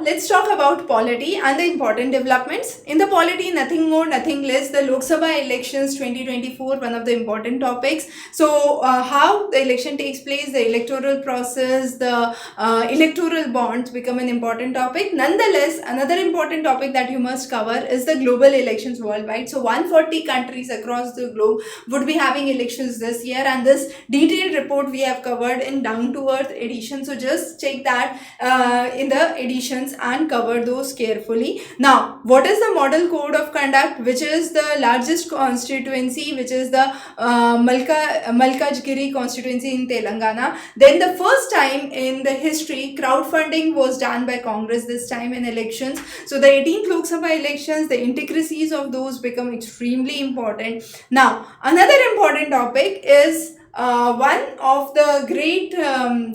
let's talk about polity and the important developments. In the polity, nothing more, nothing less, the Lok Sabha elections 2024, one of the important topics. So, how the election takes place, the electoral process, the electoral bonds become an important topic. Nonetheless, another important topic that you must cover is the global elections worldwide. So, 140 countries across the globe would be having elections this year, and this detailed report we have covered in down to earth edition. So, just check that in the editions and cover those carefully. Now, what is the model code of conduct, which is the largest constituency, which is the Malkajgiri constituency in Telangana. Then the first time in the history, crowdfunding was done by Congress this time in elections. So the 18th Lok Sabha elections, the intricacies of those become extremely important. Now, another important topic is one of the great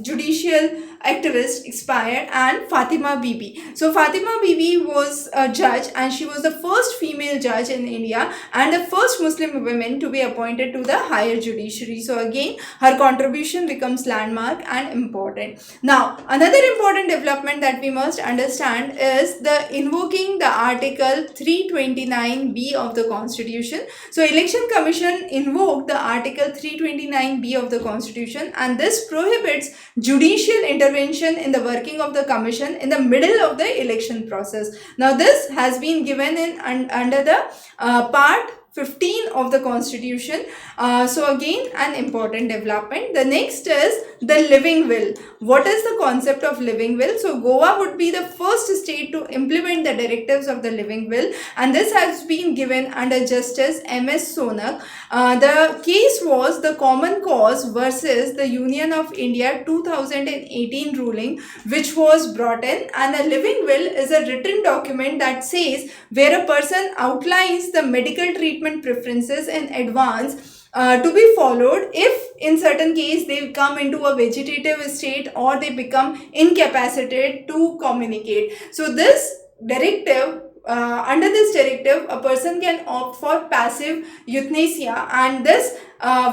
judicial activists expired, and Fatima Bibi. So Fatima Bibi was a judge, and she was the first female judge in India and the first Muslim woman to be appointed to the higher judiciary. So again, her contribution becomes landmark and important. Now, another important development that we must understand is the invoking the Article 329B of the Constitution. So Election Commission invoked the Article 329B of the Constitution, and this prohibits judicial intervention in the working of the commission in the middle of the election process. Now, this has been given in under the part 15 of the Constitution. So again, an important development. The next is the living will. What is the concept of living will? So Goa would be the first state to implement the directives of the living will, and this has been given under Justice M.S. Sonak. The case was the Common Cause versus the Union of India 2018 ruling, which was brought in, and a living will is a written document that says where a person outlines the medical treatment preferences in advance to be followed if in certain case they come into a vegetative state or they become incapacitated to communicate. So this directive, under this directive, a person can opt for passive euthanasia, and this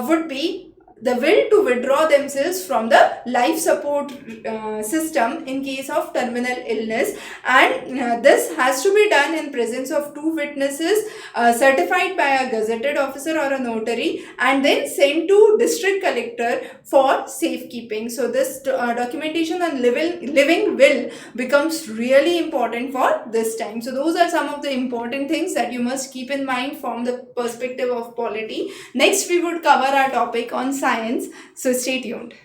would be the will to withdraw themselves from the life support system in case of terminal illness, and this has to be done in presence of two witnesses certified by a gazetted officer or a notary, and then sent to district collector for safekeeping. So this documentation on living will becomes really important for this time. So those are some of the important things that you must keep in mind from the perspective of polity. Next, we would cover our topic on science. So stay tuned.